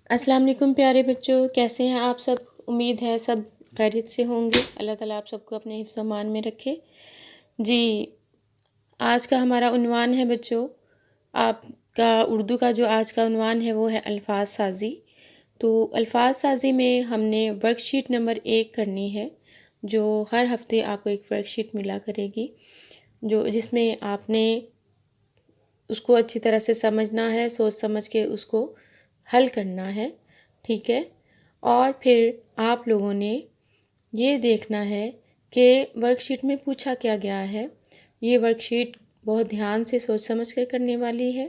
السلام علیکم پیارے بچوں، کیسے ہیں آپ سب؟ امید ہے سب خیریت سے ہوں گے۔ اللہ تعالیٰ آپ سب کو اپنے حفظ و امان میں رکھے۔ جی، آج کا ہمارا عنوان ہے بچوں، آپ کا اردو کا جو آج کا عنوان ہے وہ ہے الفاظ سازی۔ تو الفاظ سازی میں ہم نے ورک شیٹ نمبر 1 کرنی ہے، جو ہر ہفتے آپ کو ایک ورک شیٹ ملا کرے گی، جس میں آپ نے اس کو اچھی طرح سے سمجھنا ہے، سوچ سمجھ کے اس کو حل کرنا ہے، ٹھیک ہے؟ اور پھر آپ لوگوں نے یہ دیکھنا ہے کہ ورک شیٹ میں پوچھا کیا گیا ہے۔ یہ ورک شیٹ بہت دھیان سے سوچ سمجھ کر کرنے والی ہے۔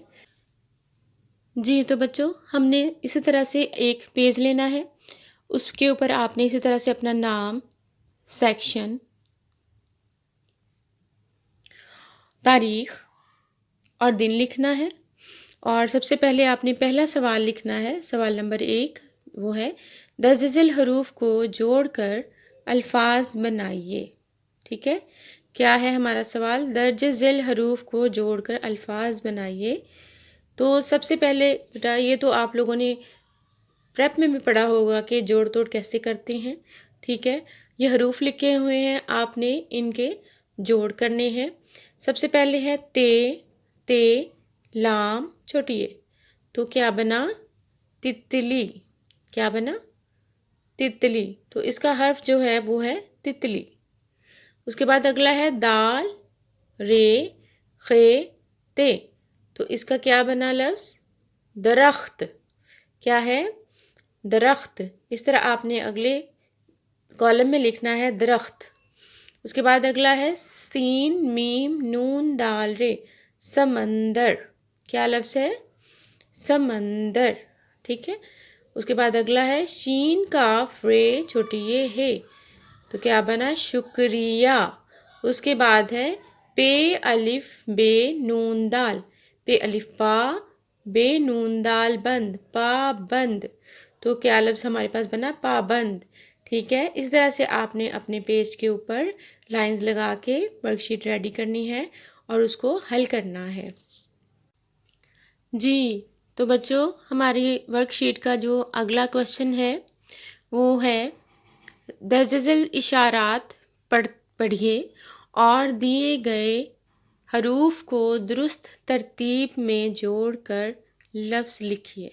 جی تو بچوں، ہم نے اسی طرح سے ایک پیج لینا ہے، اس کے اوپر آپ نے اسی طرح سے اپنا نام، سیکشن، تاریخ اور دن لکھنا ہے۔ اور سب سے پہلے آپ نے پہلا سوال لکھنا ہے، سوال نمبر 1، وہ ہے درج ذیل حروف کو جوڑ کر الفاظ بنائیے، ٹھیک ہے؟ کیا ہے ہمارا سوال؟ درج ذیل حروف کو جوڑ کر الفاظ بنائیے۔ تو سب سے پہلے بیٹا، یہ تو آپ لوگوں نے پریپ میں بھی پڑھا ہوگا کہ جوڑ توڑ کیسے کرتے ہیں، ٹھیک ہے؟ یہ حروف لکھے ہوئے ہیں، آپ نے ان کے جوڑ کرنے ہیں۔ سب سے پہلے ہے تے، لام چھوٹی ہے، تو کیا بنا؟ تتلی۔ کیا بنا؟ تتلی۔ تو اس کا حرف جو ہے وہ ہے تتلی۔ اس کے بعد اگلا ہے دال، رے، خے، تے، تو اس کا کیا بنا لفظ؟ درخت۔ کیا ہے؟ درخت۔ اس طرح آپ نے اگلے کالم میں لکھنا ہے درخت۔ اس کے بعد اگلا ہے سین، میم، نون، دال، رے، سمندر۔ کیا لفظ ہے؟ سمندر، ٹھیک ہے؟ اس کے بعد اگلا ہے شین، کاف، رے، چھوٹی یہ ہے، تو کیا بنا؟ شکریہ۔ اس کے بعد ہے پے، الف، بے، نون، دال، پے الف پا، بے نون دال بند، پابند، تو کیا لفظ ہمارے پاس بنا؟ پابند، ٹھیک ہے؟ اس طرح سے آپ نے اپنے پیج کے اوپر لائنز لگا کے ورک شیٹ ریڈی کرنی ہے اور اس کو حل کرنا ہے۔ جی تو بچوں، ہماری ورک شیٹ کا جو اگلا کویشچن ہے وہ ہے درج ذیل اشارات پڑھیے اور دیے گئے حروف کو درست ترتیب میں جوڑ کر لفظ لکھیے۔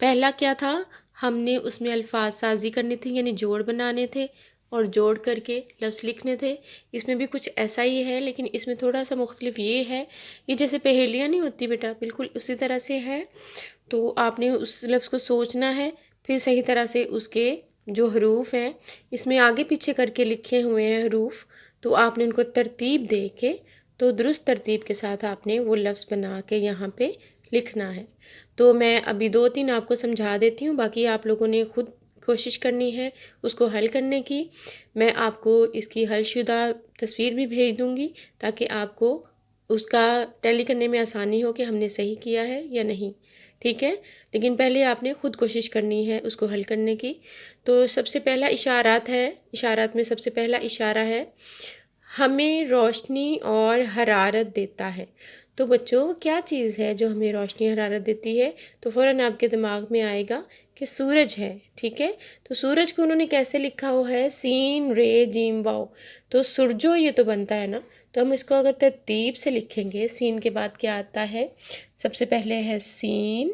پہلا کیا تھا؟ ہم نے اس میں الفاظ سازی کرنی تھی، یعنی جوڑ بنانے تھے اور جوڑ کر کے لفظ لکھنے تھے۔ اس میں بھی کچھ ایسا ہی ہے، لیکن اس میں تھوڑا سا مختلف یہ ہے، یہ جیسے پہیلیاں نہیں ہوتی بیٹا، بالکل اسی طرح سے ہے۔ تو آپ نے اس لفظ کو سوچنا ہے، پھر صحیح طرح سے اس کے جو حروف ہیں، اس میں آگے پیچھے کر کے لکھے ہوئے ہیں حروف، تو آپ نے ان کو ترتیب دے کے، تو درست ترتیب کے ساتھ آپ نے وہ لفظ بنا کے یہاں پہ لکھنا ہے۔ تو میں ابھی 2-3 آپ کو سمجھا دیتی ہوں، باقی آپ لوگوں نے خود کوشش کرنی ہے اس کو حل کرنے کی۔ میں آپ کو اس کی حل شدہ تصویر بھی بھیج دوں گی تاکہ آپ کو اس کا ٹیلی کرنے میں آسانی ہو کہ ہم نے صحیح کیا ہے یا نہیں، ٹھیک ہے؟ لیکن پہلے آپ نے خود کوشش کرنی ہے اس کو حل کرنے کی۔ تو سب سے پہلا اشارات ہے، اشارات میں سب سے پہلا اشارہ ہے ہمیں روشنی اور حرارت دیتا ہے۔ تو بچوں، کیا چیز ہے جو ہمیں روشنی حرارت دیتی ہے؟ تو فوراً آپ کے دماغ میں آئے گا کہ سورج ہے، ٹھیک ہے؟ تو سورج کو انہوں نے کیسے لکھا ہوا ہے؟ سین، رے، جیم، واؤ، تو سرجو یہ تو بنتا ہے نا، تو ہم اس کو اگر ترتیب سے لکھیں گے، سین کے بعد کیا آتا ہے؟ سب سے پہلے ہے سین،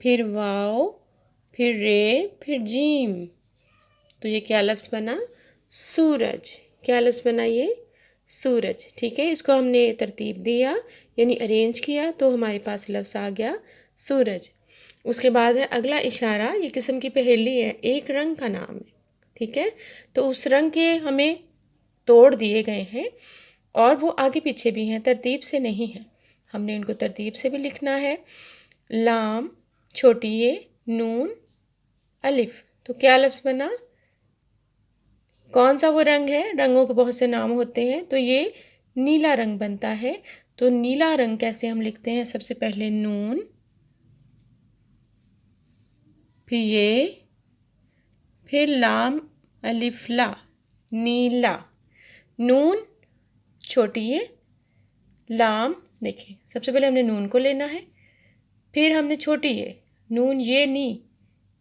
پھر واؤ، پھر رے، پھر جیم، تو یہ کیا لفظ بنا؟ سورج۔ کیا لفظ بنا؟ یہ سورج، ٹھیک ہے؟ اس کو ہم نے ترتیب دیا، یعنی ارینج کیا، تو ہمارے پاس لفظ آ گیا سورج۔ اس کے بعد ہے اگلا اشارہ، یہ قسم کی پہیلی ہے، ایک رنگ کا نام ہے، ٹھیک ہے؟ تو اس رنگ کے ہمیں توڑ دیے گئے ہیں اور وہ آگے پیچھے بھی ہیں، ترتیب سے نہیں ہیں، ہم نے ان کو ترتیب سے بھی لکھنا ہے۔ لام، چھوٹی یہ، نون، الف، تو کیا لفظ بنا؟ کون سا وہ رنگ ہے؟ رنگوں کے بہت سے نام ہوتے ہیں، تو یہ نیلا رنگ بنتا ہے۔ تو نیلا رنگ کیسے ہم لکھتے ہیں؟ سب سے پہلے نون، پھر یہ، پھر لام، الف، لا، نیلا، نون، چھوٹی یہ، لام، دیکھیں سب سے پہلے ہم نے نون کو لینا ہے، پھر ہم نے چھوٹی یہ، نون یہ نی،